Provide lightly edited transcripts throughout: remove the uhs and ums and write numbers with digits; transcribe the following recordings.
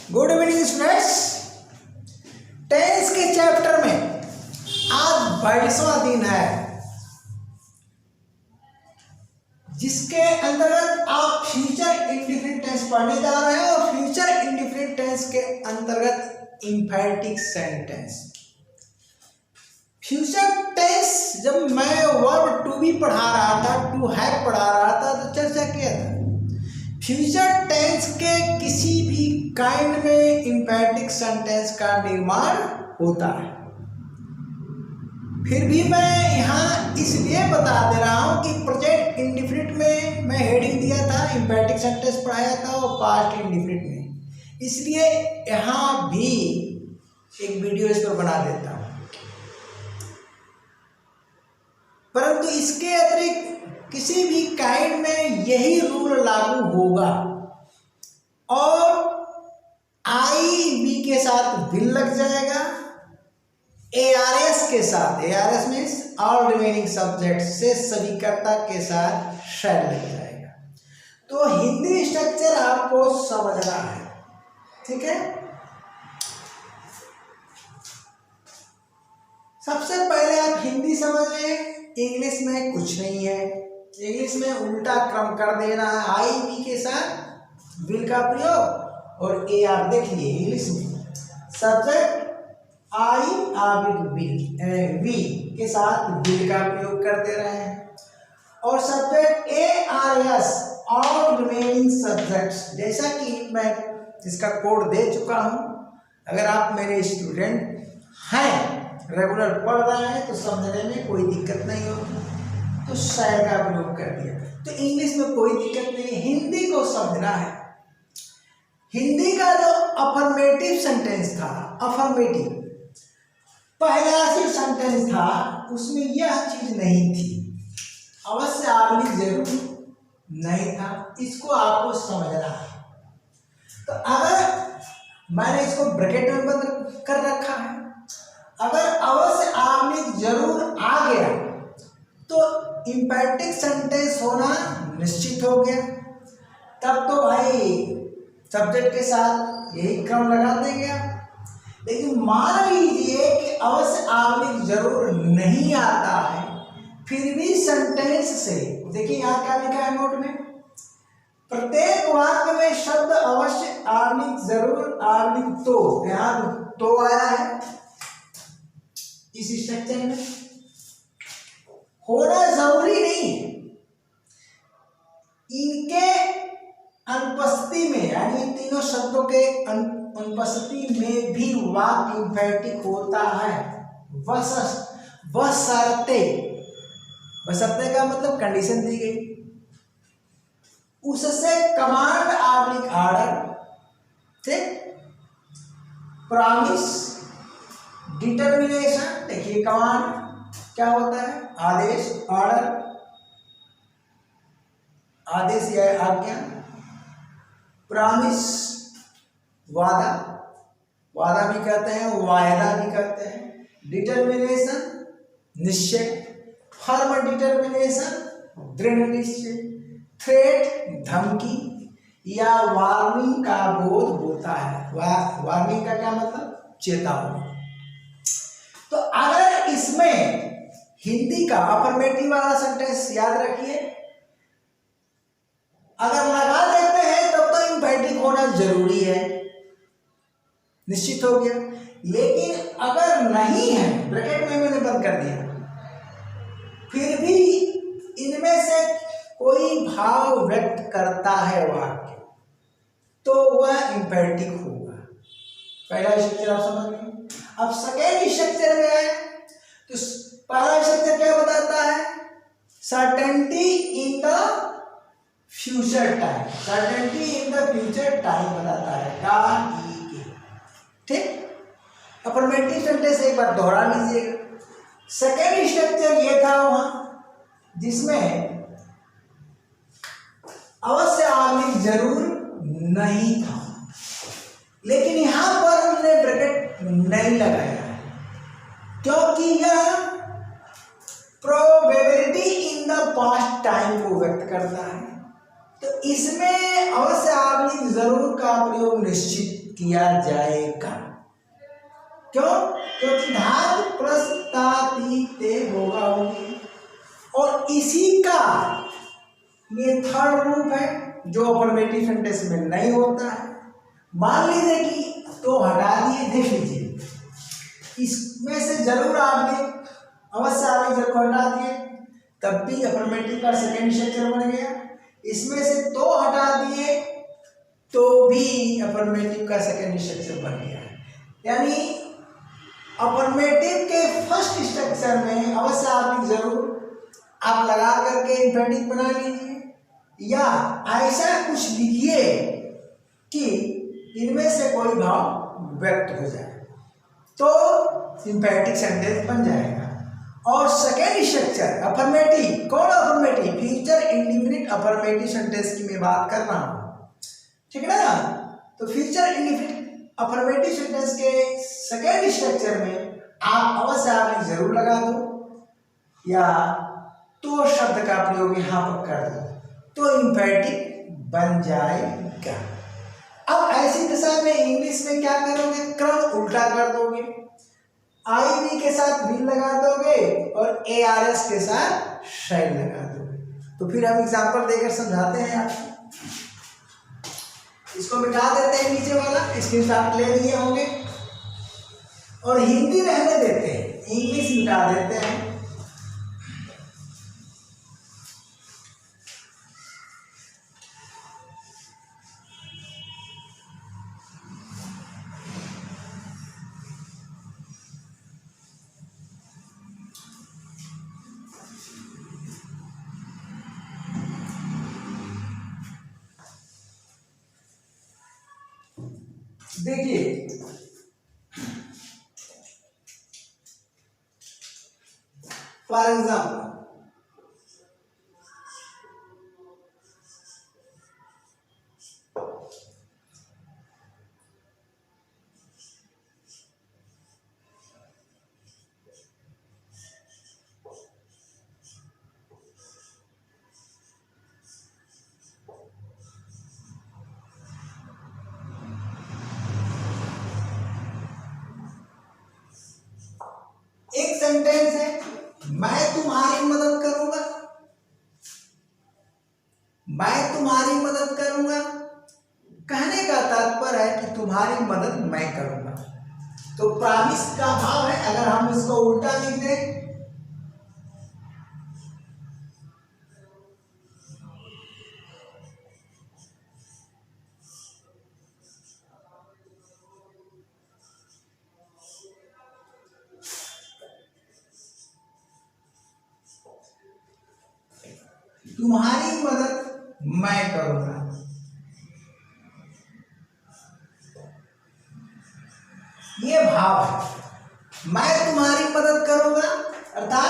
Good evening students. Tense के chapter में आज 22वां दिन है, जिसके अंतर्गत आप फ्यूचर इंडेफिनिट टेंस पढ़ने जा रहे हैं और फ्यूचर इंडेफिनिट टेंस के अंतर्गत इंफैटिक सेंटेंस। फ्यूचर टेंस जब मैं वर्ब टू बी पढ़ा रहा था, टू हैव पढ़ा रहा था, तो चर्चा किया था फ्यूचर टेंस के किसी भी काइंड में इंफैटिक सेंटेंस का निर्माण होता है। फिर भी मैं यहाँ इसलिए बता दे रहा हूँ कि प्रेजेंट इंडेफिनिट में मैं हेडिंग दिया था, इंफैटिक सेंटेंस पढ़ाया था, और पास्ट इंडेफिनिट में, इसलिए यहाँ भी एक वीडियो इस पर बना देता हूँ। परंतु इसके अतिरिक्त किसी भी काइंड में यही रूल लागू होगा और आई बी के साथ विल लग जाएगा, ARS के साथ, ARS means all remaining subject से सभी कर्ता के साथ शैल लग जाएगा। तो हिंदी स्ट्रक्चर आपको समझना है, ठीक है। सबसे पहले आप हिंदी समझ लें, इंग्लिश में कुछ नहीं है। इंग्लिश में उल्टा क्रम कर देना है, आई बी के साथ विल का प्रयोग और AR। देखिए इंग्लिश में सब्जेक्ट आई वी के साथ विल का प्रयोग करते रहे हैं और subject ARS all remaining subjects, जैसा कि मैं इसका कोड दे चुका हूं। अगर आप मेरे स्टूडेंट हैं, रेगुलर पढ़ रहे हैं, तो समझने में कोई दिक्कत नहीं होगी, तो शैल का प्रयोग कर दिया। तो इंग्लिश में कोई दिक्कत नहीं है, हिंदी को समझना है। हिंदी का जो अफर्मेटिव सेंटेंस था, अफर्मेटिव पहला जो सेंटेंस था, उसमें यह चीज नहीं थी, अवश्य आर्मी जरूर नहीं था, इसको आपको समझना है। तो अगर मैंने इसको ब्रैकेट में बंद कर रखा है, अगर अवश्य आर्मी जरूर आ गया तो इंफैटिक सेंटेंस होना निश्चित हो गया। तब तो भाई सब्जेक्ट के साथ यही क्रम लगा देंगे आप। लेकिन मान लीजिए कि अवश्य आर्मी जरूर नहीं आता है, फिर भी सेंटेंस से, देखिए यहाँ क्या लिखा है नोट में, प्रत्येक वाक्य में शब्द अवश्य आर्मी जरूर आर्मी तो, यहाँ तो आया है इस स्ट्रक्चर में, होना जरूरी नहीं है। इनके अनुपस्थिति में, यानी इन तीनों शब्दों के अनुपस्थिति में भी वाक्य इंफैटिक होता है, बशर्ते। बशर्ते का मतलब कंडीशन दी गई, उससे कमांड ऑर्डर, ठीक, प्रॉमिस, डिटर्मिनेशन। देखिए कमांड क्या होता है, आदेश, ऑर्डर, आदेश या आज्ञा, प्रॉमिस वादा, वादा भी कहते हैं, वायदा भी कहते हैं, डिटर्मिनेशन निश्चय, फर्म डिटर्मिनेशन दृढ़ निश्चय, थ्रेट धमकी या वार्निंग का बोध होता है। वार्निंग का क्या मतलब, चेतावनी। तो अगर इसमें हिंदी का अफर्मेटिव वाला सेंटेंस याद रखिए, अगर लगा देते हैं तब तो इंफैटिक होना जरूरी है, निश्चित हो गया। लेकिन अगर नहीं है, ब्रैकेट में मैंने बंद कर दिया, फिर भी इनमें से कोई भाव व्यक्त करता है वाक्य, तो वह इंफैटिक होगा। पहला स्ट्रक्चर आप समझ गए। अब सेकेंड स्ट्रक्चर में आए तो पहला स्ट्रक्चर क्या बताता है, certainty in the future time, certainty in the future time बताता है, का ठीक। अफर्मेटिव सेंटेंस एक बार दोहरा लीजिएगा। सेकेंड स्ट्रक्चर ये था वहां जिसमें अवश्य आर्मी जरूर नहीं था, लेकिन यहां पर हमने ब्रैकेट नहीं लगाया है, क्योंकि यह probability in the past time को व्यक्त करता है। तो इसमें अवश्य आर्मी जरूर का प्रयोग निश्चित किया जाएगा। क्यों? क्योंकि धातु प्रस्तातिते होगा होगी, और इसी का ये थर्ड रूप है जो अफर्मेटिव सेंटेंस में नहीं होता है। मान लीजिए कि तो हटा दिए, देख लीजिए इसमें से जरूर आपने अवश्य आपने जब हटा दिए तब भी अफर्मेटिव का सेकेंड स्ट्रक्चर बन गया। इसमें से तो हटा दिए तो भी अफर्मेटिव का सेकेंड स्ट्रक्चर बन गया है। यानी अफर्मेटिव के फर्स्ट स्ट्रक्चर में अवश्य आपने जरूर आप लगा करके इन्फिनिटिव बना लीजिए, या ऐसा कुछ लिखिए कि इनमें से कोई भाव व्यक्त हो जाए तो सिंपैथिक सेंटेंस बन जाएगा। और सेकेंड स्ट्रक्चर अफर्मेटिव, कौन affirmative? Future indefinite affirmative sentence की मैं बात कर रहा हूं, ठीक है ना। तो फ्यूचर इंडेफिनिट अफर्मेटिव सेंटेंस के सेकेंड स्ट्रक्चर में आप अवश्य आपने जरूर लगा दो या तो शब्द का प्रयोग यहां पर कर दो तो इम्पेरेटिव बन जाएगा। अब ऐसी दशा में इंग्लिश में क्या करोगे? क्रम उल्टा कर दोगे, आई वी के साथ विल लगा दोगे और ए आर एस के साथ शैल लगा दोगे। तो फिर हम एग्जांपल देकर समझाते हैं आपको। इसको मिटा देते हैं, नीचे वाला स्क्रीनशॉट ले लिए होंगे, और हिंदी रहने देते हैं, इंग्लिश मिटा देते हैं। देखिए फॉर एग्जाम्पल एक सेंटेंस है, मैं तुम्हारी मदद करूंगा, मैं तुम्हारी मदद करूंगा। कहने का तात्पर्य है कि तुम्हारी मदद मैं करूंगा। तो प्रॉमिस का भाव है, अगर हम इसको उल्टा लिख दें तुम्हारी मदद मैं करूंगा, ये भाव है। मैं तुम्हारी मदद करूंगा अर्थात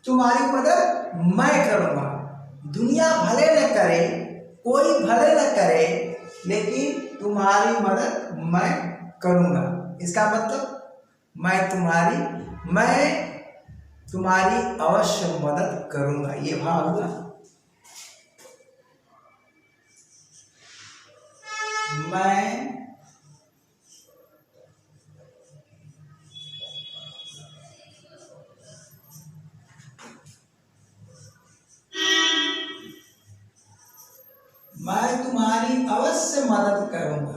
तुम्हारी मदद मैं करूंगा। दुनिया भले न करे, कोई भले न करे, लेकिन तुम्हारी मदद मैं करूंगा। इसका मतलब मैं तुम्हारी अवश्य मदद करूंगा, ये भाव हुआ। मैं तुम्हारी अवश्य मदद करूंगा।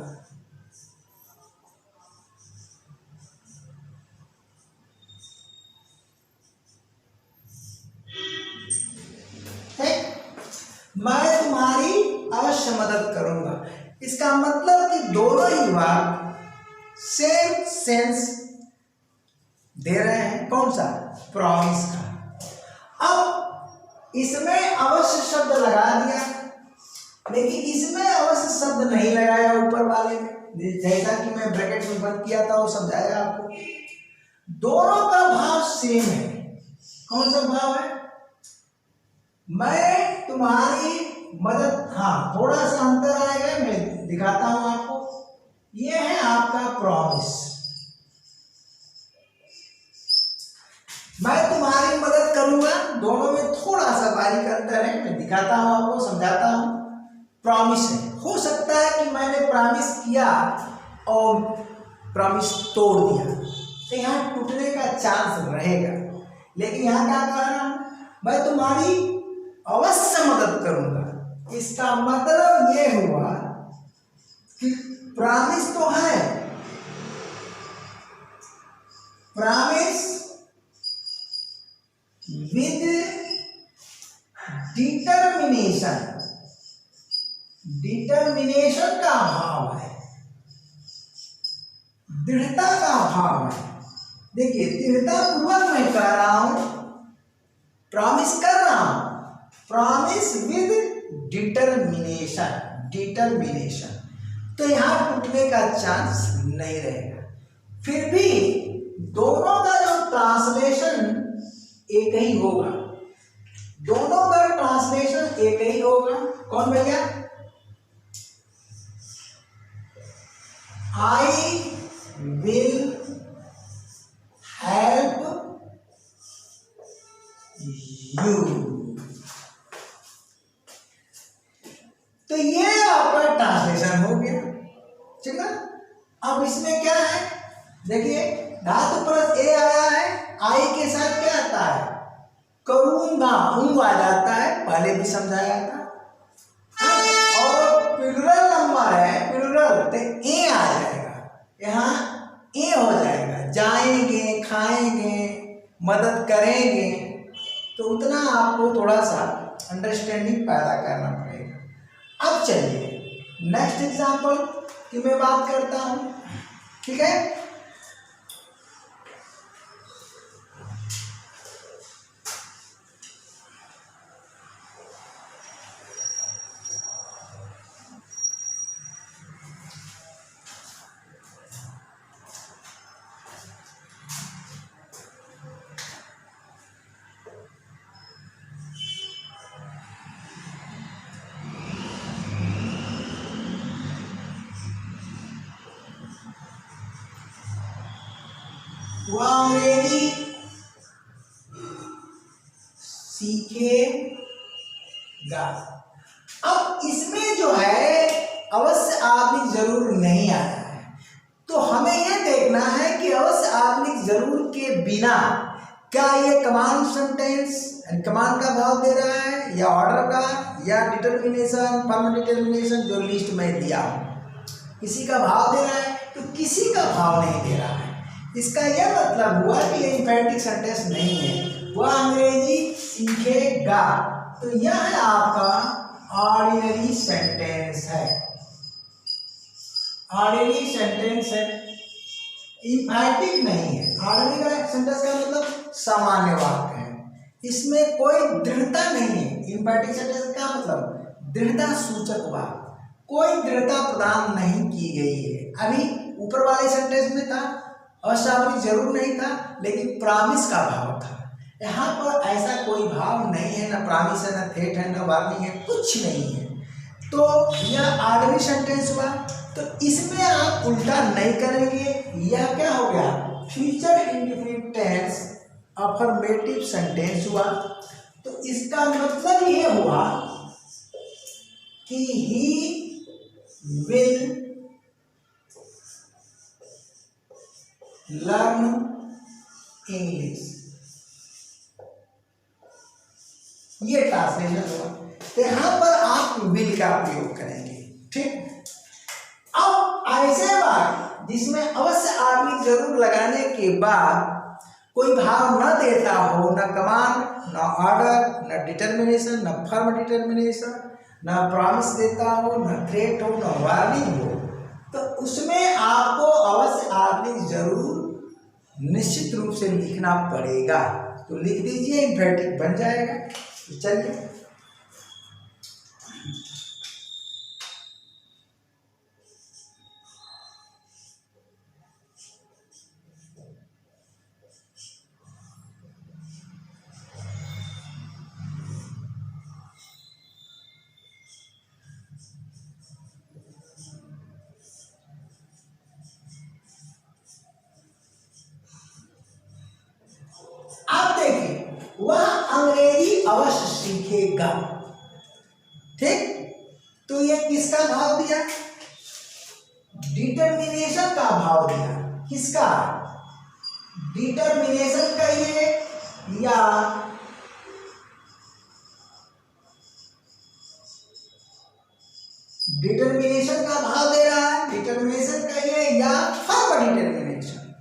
मैं तुम्हारी अवश्य मदद करूंगा, इसका मतलब कि दोनों ही वाक्य सेम सेंस दे रहे हैं। कौन सा? प्रॉमिस का। अब इसमें अवश्य शब्द लगा दिया, लेकिन इसमें अवश्य शब्द नहीं लगाया ऊपर वाले में, जैसा कि मैं ब्रैकेट में बंद किया था वो समझाया आपको। दोनों का भाव सेम है। कौन सा भाव है? मैं तुम्हारी मदद, हाँ थोड़ा सा अंतर आएगा, मैं दिखाता हूं आपको। ये है आपका प्रॉमिस। मैं तुम्हारी मदद करूंगा, दोनों में थोड़ा सा बारीक अंतर है, मैं दिखाता हूं आपको, समझाता हूं। प्रॉमिस है, हो सकता है कि मैंने प्रॉमिस किया और प्रॉमिस तोड़ दिया तो यहाँ टूटने का चांस रहेगा। लेकिन यहाँ क्या कह रहा हूं, मैं तुम्हारी अवश्य मदद करूंगा। इसका मतलब ये हुआ कि प्रॉमिस तो है, प्रॉमिस विद डिटर्मिनेशन, डिटर्मिनेशन का भाव है, दृढ़ता का भाव है। देखिए दृढ़ता पूर्वक मैं कह रहा हूं, प्रॉमिस कर रहा हूं, प्रॉमिस विद डिटर्मिनेशन, डिटर्मिनेशन, तो यहां टूटने का चांस नहीं रहेगा। फिर भी दोनों का जो ट्रांसलेशन एक ही होगा, दोनों का ट्रांसलेशन एक ही होगा। कौन भैया? आई विल हेल्प यू, तो ये आपका ट्रांसलेशन हो गया। ठीक है, अब इसमें क्या है, देखिए धातु प्लस ए आया है, आई के साथ क्या आता है, करूंगा, ऊंग आ जाता है, पहले भी समझाया था। और प्लूरल नंबर है, प्लूरल, तो ए आ जाएगा, यहाँ ए हो जाएगा, जाएंगे, खाएंगे, मदद करेंगे, तो उतना आपको थोड़ा सा अंडरस्टैंडिंग पैदा करना पड़ेगा। अब चलिए नेक्स्ट एग्जांपल की मैं बात करता हूं। ठीक है, वह अंग्रेजी सीखेगा। अब इसमें जो है अवश्य आदमी जरूर नहीं आया है, तो हमें यह देखना है कि अवश्य आदमी जरूर के बिना क्या ये कमांड सेंटेंस, कमांड का भाव दे रहा है, या ऑर्डर का, या डिटर्मिनेशन, फॉर्मल डिटर्मिनेशन जो लिस्ट में दिया हूं, किसी का भाव दे रहा है, तो किसी का भाव नहीं दे रहा है। इसका यह मतलब हुआ कि ये इंफेरेंटिव सेंटेंस नहीं है। वह अंग्रेजी सीखेगा, तो यह आपका ऑर्डिनरी सेंटेंस है, ऑर्डिनरी सेंटेंस है, इंफेरेंटिव नहीं है। ऑर्डिनरी का सेंटेंस का मतलब सामान्य वाक्य है, इसमें कोई दृढ़ता नहीं है। इंफेरेंटिव सेंटेंस का मतलब दृढ़ता सूचक वाक्य, कोई दृढ़ता प्रदान नहीं की गई है। अभी ऊपर वाले सेंटेंस में था अशाब्दिक जरूर नहीं था, लेकिन प्रॉमिस का भाव था। यहाँ पर ऐसा कोई भाव नहीं है, ना प्रॉमिस है, ना थ्रेट है, ना वार्निंग है, कुछ नहीं है। तो यह ऑर्डिनरी सेंटेंस हुआ। तो इसमें आप उल्टा नहीं करेंगे, यह क्या हो गया, future indefinite tense affirmative sentence हुआ। तो इसका मतलब ये हुआ कि ही विल लर्न इंग्लिश, ये ट्रांसलेशन हुआ। तो यहां पर आप विल का प्रयोग करेंगे। ठीक, अब ऐसे बात जिसमें अवश्य आदमी जरूर लगाने के बाद कोई भाव न देता हो, न कमांड, न ऑर्डर, न डिटर्मिनेशन, न फर्म डिटर्मिनेशन, न प्रॉमिस देता हो, न थ्रेट हो, न वार्निंग हो, तो उसमें आपको अवश्य आदमी जरूर निश्चित रूप से लिखना पड़ेगा। तो लिख दीजिए, इंफेरेंटिव बन जाएगा। तो चलिए वह अंग्रेजी अवश्य सीखेगा। ठीक, तो ये किसका भाव दिया, डिटर्मिनेशन का अभाव दिया, किसका, डिटर्मिनेशन कहिए या डिटर्मिनेशन का अभाव दे रहा है, डिटर्मिनेशन कहिए या फर्म डिटर्मिनेशन,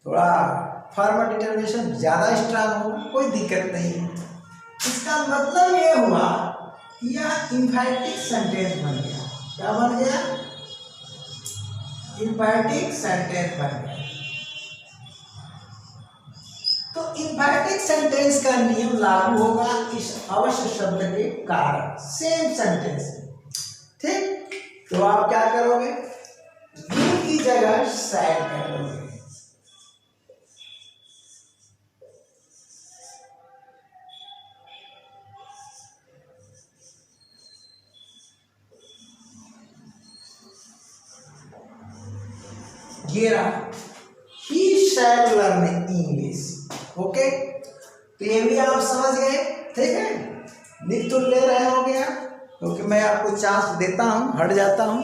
थोड़ा फर्म डिटर्मिनेशन ज्यादा स्ट्रांग हो, कोई दिक्कत नहीं है। इसका मतलब ये हुआ कि यह इंफैटिक सेंटेंस बन गया। क्या बन गया, इंफैटिक सेंटेंस बन गया। तो इंफैटिक सेंटेंस का नियम लागू होगा इस अवश्य शब्द के कारण, सेम सेंटेंस, ठीक। तो आप क्या करोगे, विल की जगह शैल कर दोगे। ये रहा, ही शैल लर्न इंग्लिश। ओके, तो ये भी आप समझ गए, ठीक है। लिख तो ले रहे हो गया, क्योंकि मैं आपको चांस देता हूं, हट जाता हूं,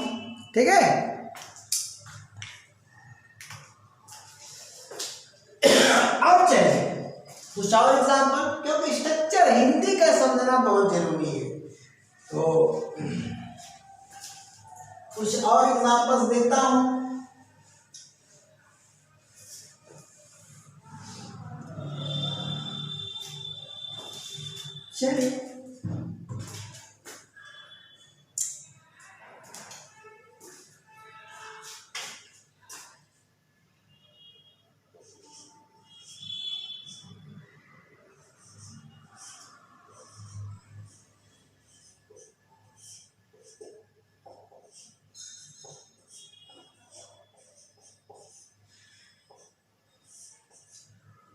ठीक है। अब चलिए कुछ और एग्जाम्पल, क्योंकि स्ट्रक्चर हिंदी का समझना बहुत जरूरी है, तो कुछ और एग्जाम्पल्स देता हूं। चलिए,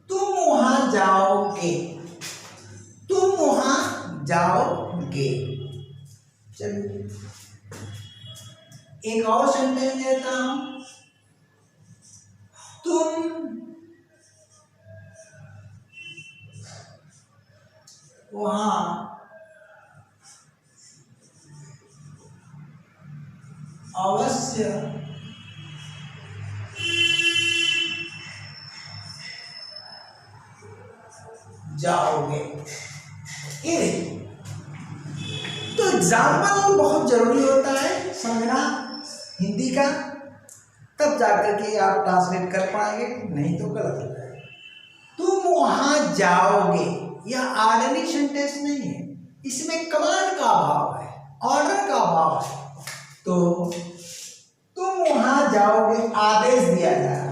तुम वहां जाओगे, तुम वहां जाओगे। चलिए एक और सेंटेंस देता हूं, तुम वहां अवश्य जाओगे। ये तो एग्जाम्पल बहुत जरूरी होता है समझना हिंदी का, तब जाकर के आप ट्रांसलेट कर पाएंगे, नहीं तो गलत हो जाएगा। तुम वहां जाओगे, यह ऑर्डरली सेंटेंस नहीं है, इसमें कमांड का अभाव है, ऑर्डर का अभाव है। तो तुम वहां जाओगे आदेश दिया जा रहा है।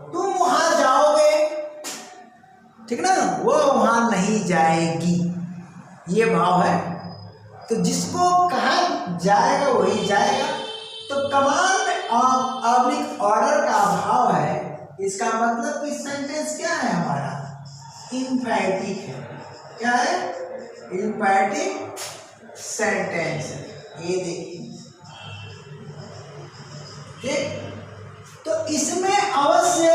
तुम वहां जाओगे, ठीक ना, वो वहां नहीं जाएगी, ये भाव है। तो जिसको कहा जाएगा वही जाएगा। तो कमांड ऑब्लिक ऑर्डर का अभाव है, इसका मतलब कि सेंटेंस क्या है हमारा, इंफैटिक है। क्या है, इंफैटिक सेंटेंस है। ये देखिए, ठीक। तो इसमें अवश्य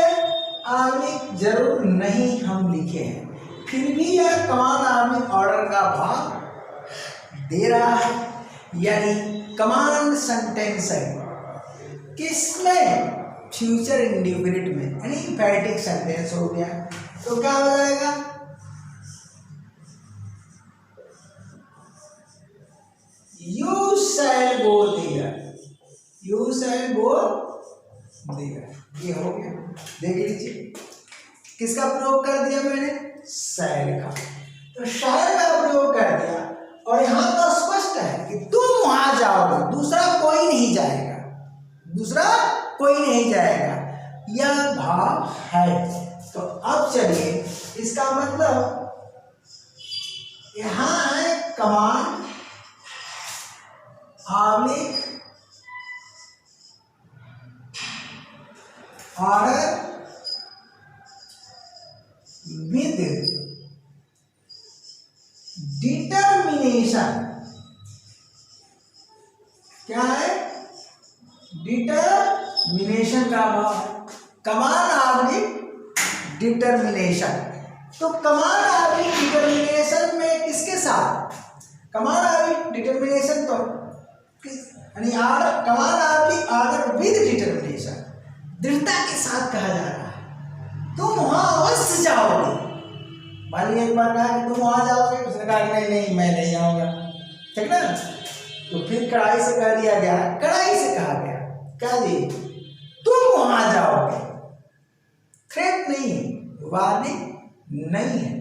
ऑब्लिक जरूर नहीं हम लिखे हैं, फिर भी यह कमांड ऑब्लिक ऑर्डर का भाव दे रहा है, यानी कमांड सेंटेंस है। किसमें, फ्यूचर इंडेफिनिट में, यानी इंफैटिक सेंटेंस हो गया। तो क्या हो जाएगा, you shall go there, you shall go there, ये हो गया। देख लीजिए किसका प्रयोग कर दिया मैंने, शैल का। तो शैल का प्रयोग कर दिया, और यहां तो स्पष्ट है कि तुम वहां जाओगे, दूसरा कोई नहीं जाएगा, दूसरा कोई नहीं जाएगा, यह भाव है। तो अब चलिए, इसका मतलब यहां है command oblique order with determination. क्या है, डिटर्मिनेशन का भाव है। Command oblique determination. तो कमांड ऑब्लिक डिटर्मिनेशन में किसके साथ, कमांड ऑब्लिक डिटर्मिनेशन तो यानी command oblique order with determination, दृढ़ता के साथ कहा जा रहा है तुम वहां अवश्य जाओगे। मान लीजिए एक बार कहा कि तुम वहां जाओगे, उसने कहा कि नहीं नहीं मैं नहीं आऊंगा, ठीक ना। तो फिर कड़ाई से कह दिया गया, कड़ाई से कहा गया, कह दी तुम वहां जाओगे, थ्रेट नहीं, वार्निंग नहीं है,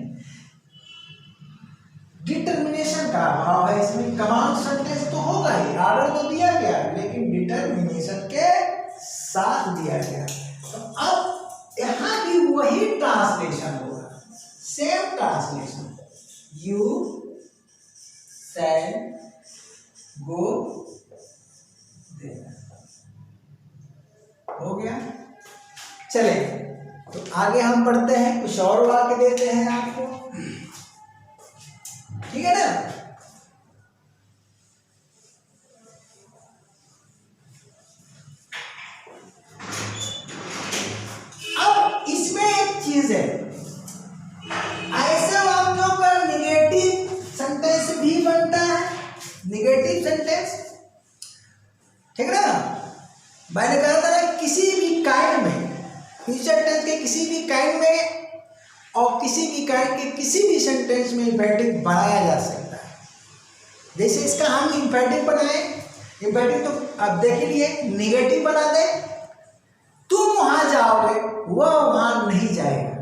डिटर्मिनेशन का अभाव है इसमें। कमांड सेंटेंस तो होगा ही, ऑर्डर तो दिया गया, लेकिन डिटर्मिनेशन के साथ दिया गया। तो अब यहां भी वही ट्रांसलेशन होगा, same translation, you shall go there, हो गया। चले तो आगे हम पढ़ते हैं, कुछ और वाक्य देते हैं आपको, ठीक है ना। अब इसमें एक चीज है, ऐसे वाक्यों पर निगेटिव सेंटेंस भी बनता है, निगेटिव सेंटेंस, ठीक है ना। मैंने कहा था ना किसी भी काइंड में, फ्यूचर टेंस के किसी भी काइंड में और किसी भी काइंड के किसी भी सेंटेंस में इंफेटिव बनाया जा सकता है। जैसे इसका हम इंफेटिव बनाए, इंफेटिव तो अब देख लिए, निगेटिव बना दे, तुम वहां जाओगे, वह वहां नहीं जाएगा,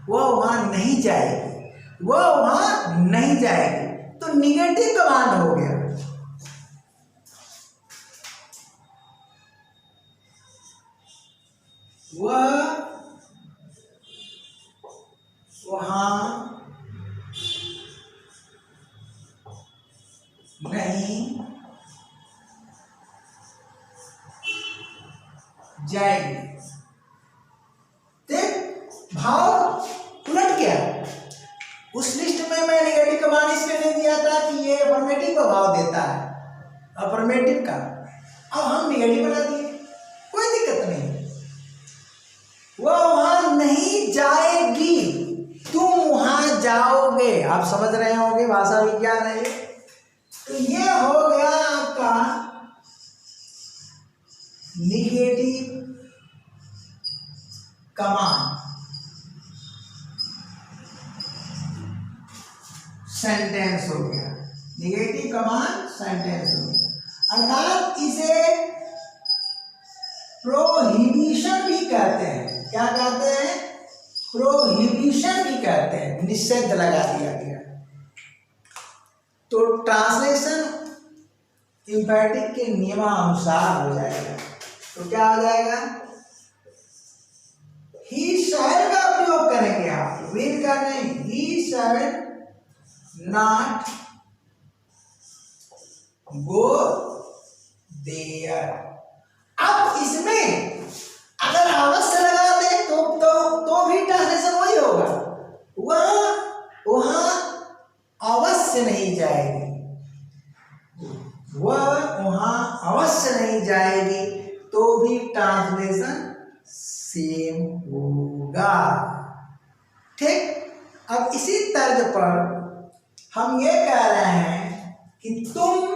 वह वहां नहीं जाएगी, वह वहां नहीं जाएगी, तो निगेटिव कमांड हो गया। वह वहां नहीं जाएगी। देख भाव उलट गया, उस लिस्ट में मैं निगेटिव कमांड इसलिए नहीं दिया था कि ये अफर्मेटिव का भाव देता है, अफर्मेटिव का, अब हम निगेटिव बना दिए, कोई दिक्कत नहीं। वह वहां नहीं जाएगी, तुम वहां जाओगे। आप समझ रहे होंगे, भाषा विज्ञान है। तो ये हो गया आपका निगेटिव कमांड सेंटेंस हो गया, निगेटिव कमांड सेंटेंस हो गया। अर्थात इसे प्रोहिबिशन भी कहते हैं। क्या कहते हैं? प्रोहिबिशन भी कहते हैं, निषेध लगा दिया गया। तो ट्रांसलेशन इंफेटिव के नियमानुसार हो जाएगा। तो क्या हो जाएगा? ही शैल का प्रयोग करेंगे आप, विल का नहीं, ही शैल नॉट गो देयर। अब इसमें अगर अवश्य लगा दे तो भी ट्रांसलेशन वही होगा, वहां अवश्य नहीं जाएगी, वह वहां अवश्य नहीं जाएगी, तो भी ट्रांसलेशन सेम होगा। ठीक। अब इसी तर्ज पर हम ये कह रहे हैं कि तुम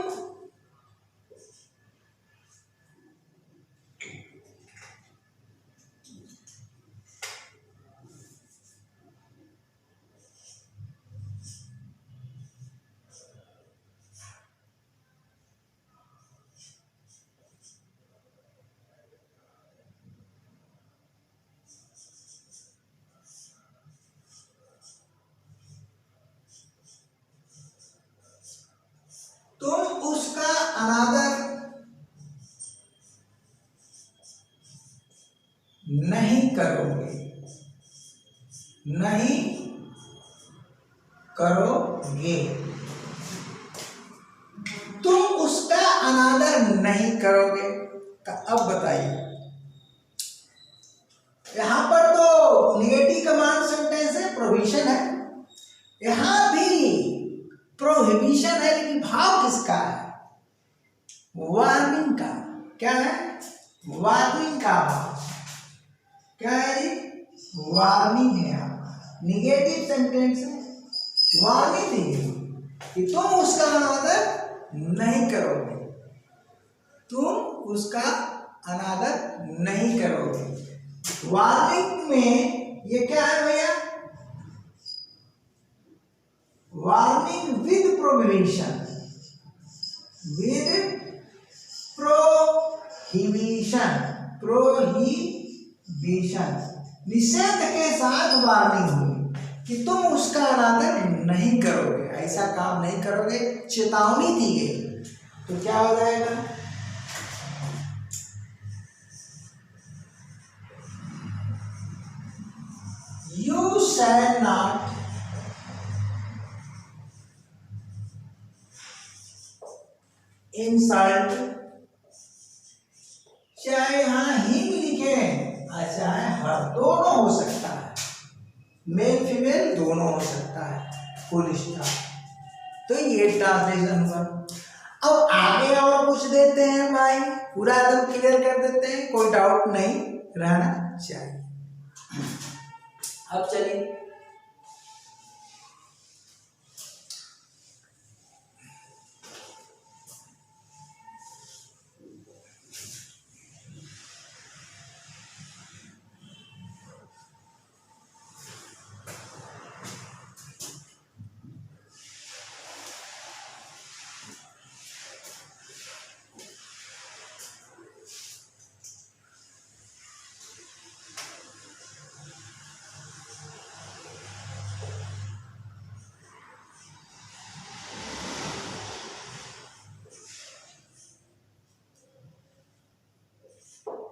उसका अनादर नहीं करोगे, नहीं करोगे, तुम उसका अनादर नहीं करोगे। अब बताइए, यहां पर तो निगेटिव कमांड सेंटेंस है, प्रोहिबिशन है, यहां भी प्रोहिबिशन है, लेकिन भाव किसका है? वार्निंग का। क्या है? वार्निंग का भाव। क्या है जी, वार्निंग है आपका, निगेटिव सेंटेंस है, वार्निंग दी गई कि तुम उसका अनादर नहीं करोगे, तुम उसका अनादर नहीं करोगे। वार्निंग में ये क्या है भैया, warning with prohibition, with prohibition, prohibition, निषेध के साथ वार्निंग हुई कि तुम उसका अनादर नहीं करोगे, ऐसा काम नहीं करोगे, चेतावनी दी गई। तो क्या हो जाएगा, यू शैल नॉट इंसल्ट, चाहे यहां हिम लिखे और चाहे हर, दोनों हो सकता है, मेल फीमेल दोनों हो सकता है, फुल स्टॉप। तो ये ट्रांसलेशन हुआ। अब आगे और पूछ देते हैं भाई, पूरा एकदम क्लियर कर देते हैं, कोई डाउट नहीं रहना चाहिए। अब चलिए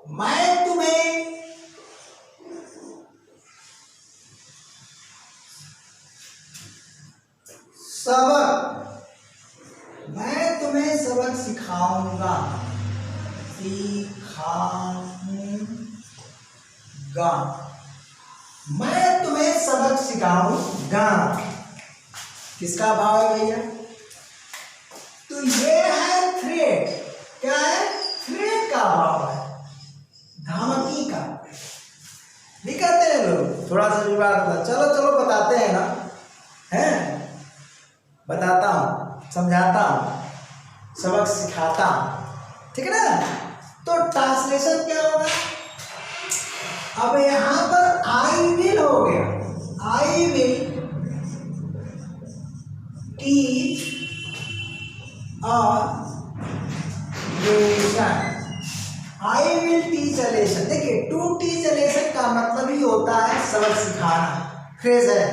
मैं तुम्हें सबक, मैं तुम्हें सबक सिखाऊंगा, सिखाऊंगा, मैं तुम्हें सबक सिखाऊंगा, किसका भाव है भैया, तो ये है थ्रेट, क्या है, थ्रेट का भाव है, धमकी का। नहीं कहते हैं लोग, थोड़ा सा विवाद होता, चलो चलो बताते हैं ना, हैं, बताता हूं, समझाता हूं, सबक सिखाता हूं, ठीक है ना। तो ट्रांसलेशन क्या होगा, अब यहां पर आई विल हो गया, I will teach a lesson, I will teach a lesson. देखिए, टू टीच अ लेसन का मतलब ही होता है सबक सिखाना, फ्रेज है,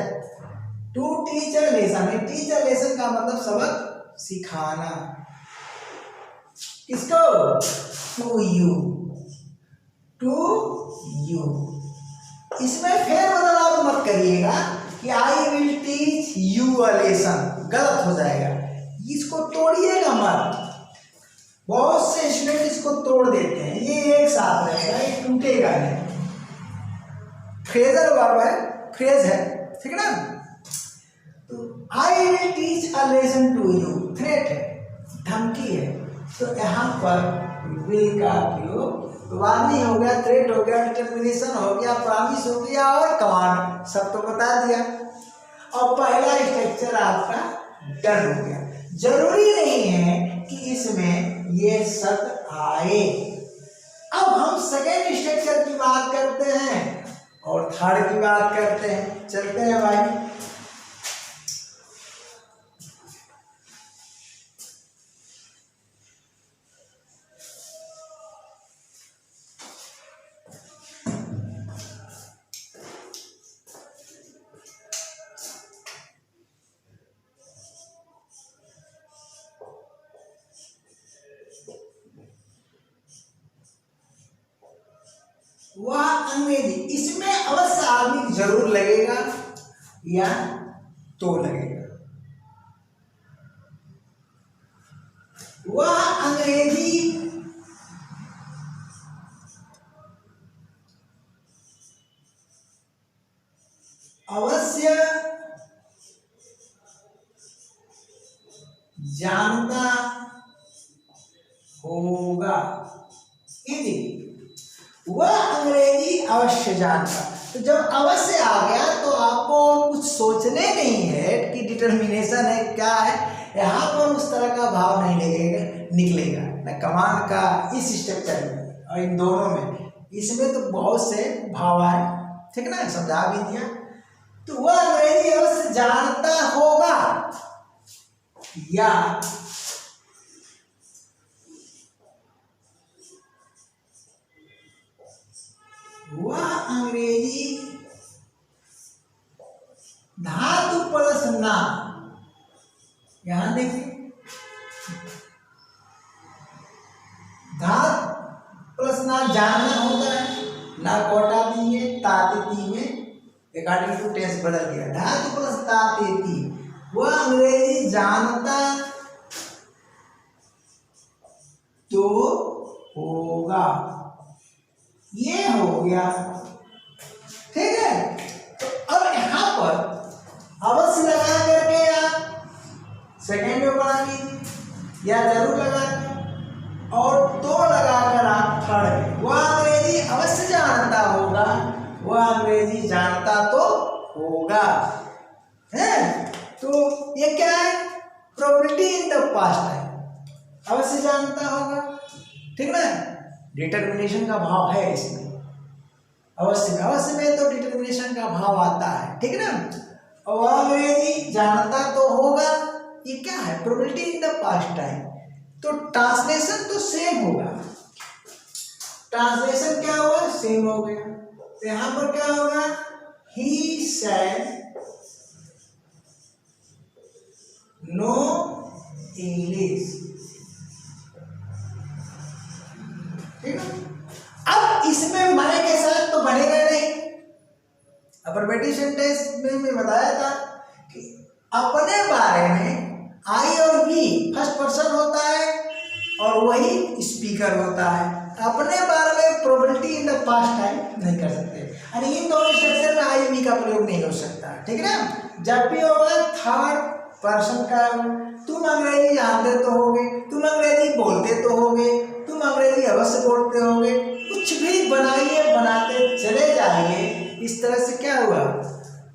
to teach a lesson, teach a lesson का मतलब सबक सिखाना, किसको, टू यू, टू यू। इसमें फेर बदलाव मत करिएगा कि आई will teach you a lesson, गलत हो जाएगा, इसको तोड़िएगा मत, बहुत से स्टूडेंट इसको तोड़ देते हैं, ये एक साथ रहेगा, ये टूटेगा नहीं, फ्रेजल वर्ब है, फ्रेज है, ठीक है ना। तो I will teach a lesson to you, threat है, धमकी है, तो यहाँ पर विल का प्रयोग, वार्निंग हो गया, थ्रेट हो गया, डिटरमिनेशन हो गया, प्रॉमिस हो गया और कमांड, सब तो बता दिया। और पहला स्ट्रक्चर आपका डन हो गया। जरूरी नहीं है कि इसमें ये शब्द आए। अब हम सेकेंड स्ट्रक्चर की बात करते हैं और थर्ड की बात करते हैं, चलते हैं भाई। वह अंग्रेजी, इसमें अवश्य आदमी जरूर लगेगा या तो लगेगा। वह अंग्रेजी अवश्य जानता होगा, यदि वह अंग्रेजी अवश्य जानता। तो जब अवश्य आ गया तो आपको कुछ सोचने नहीं है कि डिटर्मिनेशन है क्या है, यहाँ पर उस तरह का भाव नहीं निकलेगा न कमांड का इस स्ट्रक्चर में और इन दोनों में। इसमें तो बहुत से भाव आए, ठीक ना, समझा भी दिया। तो वह अंग्रेजी अवश्य जानता होगा या वह अंग्रेजी धातु प्लस ना, यहां देखिए धातु प्लस ना जानना होता है, ना कोटा दिए ताती में अकॉर्डिंग टू टेंस बदल गया। धातु प्लस ताती, वह अंग्रेजी जानता तो होगा, ये हो गया, ठीक है। तो अब यहां पर अवश्य लगा करके आप सेकेंड में पढ़ा लीजिए या जरूर लगा और तो लगाकर आप थर्ड। वह अंग्रेजी अवश्य जानता होगा, वह अंग्रेजी जानता तो होगा, है। तो ये क्या है, प्रोबेबिलिटी इन द पास्ट है, अवश्य जानता होगा, ठीक ना। डिटर्मिनेशन का भाव है इसमें, अवश्य में तो डिटर्मिनेशन का भाव आता है, ठीक ना। और अंग्रेजी जानता तो होगा, ये क्या है, probability in the past time. तो ट्रांसलेशन तो सेम होगा, ट्रांसलेशन क्या हुआ, सेम हो गया। तो यहां पर क्या होगा, ही सेड नो इंग्लिश, ठीक है। अब इसमें मैं के साथ तो बनेगा नहीं। अफर्मेटिव सेंटेंस में मैं बताया था कि अपने बारे में आई और वी फर्स्ट पर्सन होता है और वही स्पीकर होता है। अपने बारे में probability in the past time नहीं कर सकते, यानी इन दोनों स्ट्रक्चर में आई वी का प्रयोग नहीं हो सकता, ठीक है ना। जब भी होगा थर्ड पर्सन का, तुम अंग्रेजी जानते तो होगे, तुम अंग्रेजी बोलते तो होगे, तुम अंग्रेजी अवश्य बोलते होगे, कुछ भी बनाइए बनाते चले जाइए। इस तरह से क्या हुआ,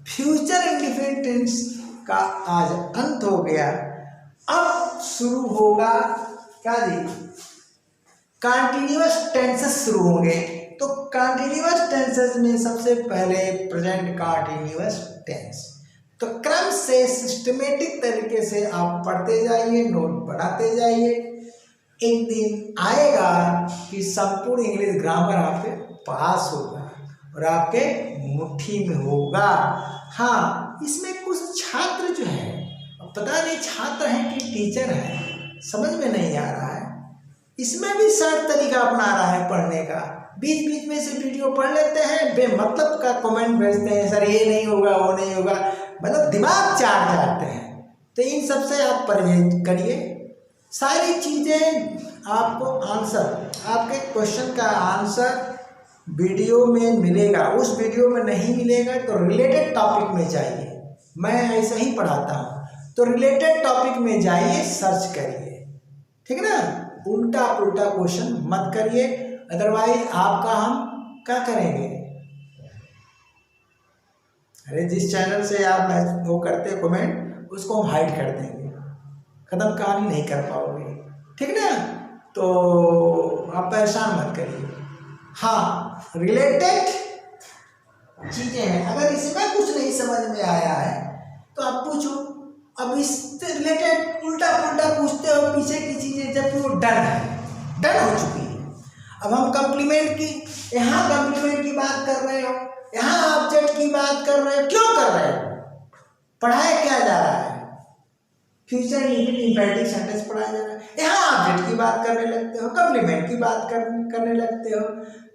फ्यूचर इंडिफिनिट टेंस का आज अंत हो गया। अब शुरू होगा क्या जी, कंटिन्यूअस टेंसेस शुरू होंगे। तो कंटिन्यूअस टेंसेस में सबसे पहले प्रेजेंट कंटिन्यूअस टेंस। तो क्रम से सिस्टमेटिक तरीके से आप पढ़ते जाइए, नोट बढ़ाते जाइए। एक दिन आएगा कि संपूर्ण इंग्लिश ग्रामर आपके पास होगा और आपके मुट्ठी में होगा। हाँ, इसमें कुछ छात्र जो है, पता नहीं छात्र हैं कि टीचर हैं, समझ में नहीं आ रहा है। इसमें भी शॉर्ट तरीका अपना रहा है पढ़ने का, बीच बीच में से वीडियो पढ़ लेते हैं, बेमतलब का कमेंट भेजते हैं, सर ये नहीं होगा वो नहीं होगा, मतलब दिमाग चाट जाते हैं। तो इन सब से आप परहेज करिए। सारी चीज़ें आपको आंसर, आपके क्वेश्चन का आंसर वीडियो में मिलेगा। उस वीडियो में नहीं मिलेगा तो रिलेटेड टॉपिक में जाइए, मैं ऐसा ही पढ़ाता हूँ। तो रिलेटेड टॉपिक में जाइए, सर्च करिए, ठीक है ना। उल्टा पुल्टा क्वेश्चन मत करिए, अदरवाइज आपका हम क्या करेंगे। अरे जिस चैनल से आप वो करते कमेंट, उसको हम हाइड कर देंगे, खत्म कहानी नहीं कर पाओगे, ठीक ना। तो आप परेशान मत करिए। हाँ, रिलेटेड चीजें हैं, अगर इसमें कुछ नहीं समझ में आया है तो आप पूछो। अब इससे रिलेटेड उल्टा पुल्टा पूछते हो पीछे की चीजें, जबकि वो डन है, डन हो चुकी है। अब हम कम्प्लीमेंट की, यहाँ कम्प्लीमेंट की बात कर रहे हो, यहाँ ऑब्जेक्ट की बात कर रहे हो, क्यों कर रहे हो, पढ़ाया क्या जा रहा है, फ्यूचर इंपेरेटिव सेंटेंस पढ़ाया जा रहा है, यहाँ ऑब्जेक्ट की बात करने लगते हो, कम्प्लीमेंट की बात करने लगते हो।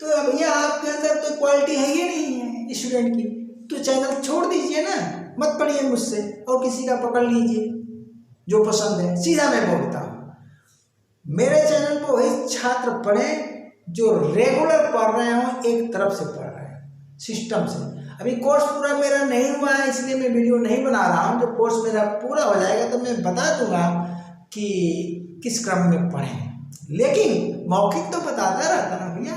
तो अब यह आपके अंदर तो क्वालिटी है ही नहीं है स्टूडेंट की, तो चैनल छोड़ दीजिए ना, मत पढ़िए मुझसे और किसी का पकड़ लीजिए जो पसंद है। सीधा मैं बोलता हूँ, मेरे चैनल पर वही छात्र पढ़े जो रेगुलर पढ़ रहे हो, एक तरफ से पढ़ रहे हैं सिस्टम से। अभी कोर्स पूरा मेरा नहीं हुआ है, इसलिए मैं वीडियो नहीं बना रहा हूँ। जब कोर्स मेरा पूरा हो जाएगा तो मैं बता दूंगा कि किस क्रम में पढ़ें, लेकिन मौखिक तो बताता रहता ना भैया,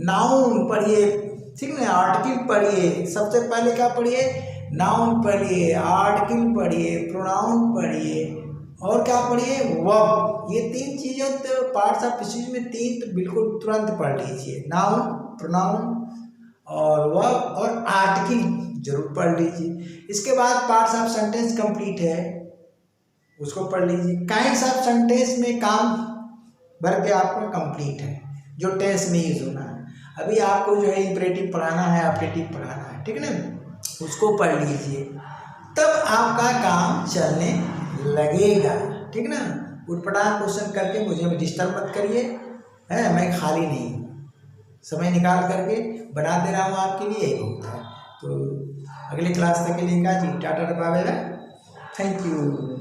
नाउन पढ़िए, ठीक ना, आर्टिकल पढ़िए, सबसे पहले क्या पढ़िए, नाउन पढ़िए, आर्टिकल पढ़िए, प्रोनाउन पढ़िए और क्या पढ़िए, वर्ब। ये तीन चीज़ें तो पार्ट्स ऑफ स्पीच में तीन तो बिल्कुल तुरंत पढ़ लीजिए, नाउन, प्रोनाउन और वर्ब और आर्टिकल जरूर पढ़ लीजिए। इसके बाद पार्ट्स ऑफ सेंटेंस कंप्लीट है, उसको पढ़ लीजिए। काइंड्स ऑफ सेंटेंस में काम भर के आपका कंप्लीट है, जो टेंस में यूज होना है। अभी आपको जो है इंपरेटिव पढ़ाना है, ऑब्जेक्टिव पढ़ाना है, ठीक है ना, उसको पढ़ लीजिए, तब आपका काम चलने लगेगा, ठीक ना। उठपटांग क्वेश्चन करके मुझे डिस्टर्ब मत करिए, है, मैं खाली नहीं हूँ, समय निकाल करके बना दे रहा हूँ आपके लिए, यही बहुत है। तो अगली क्लास तक के लिए का जी tata bye bye, thank you.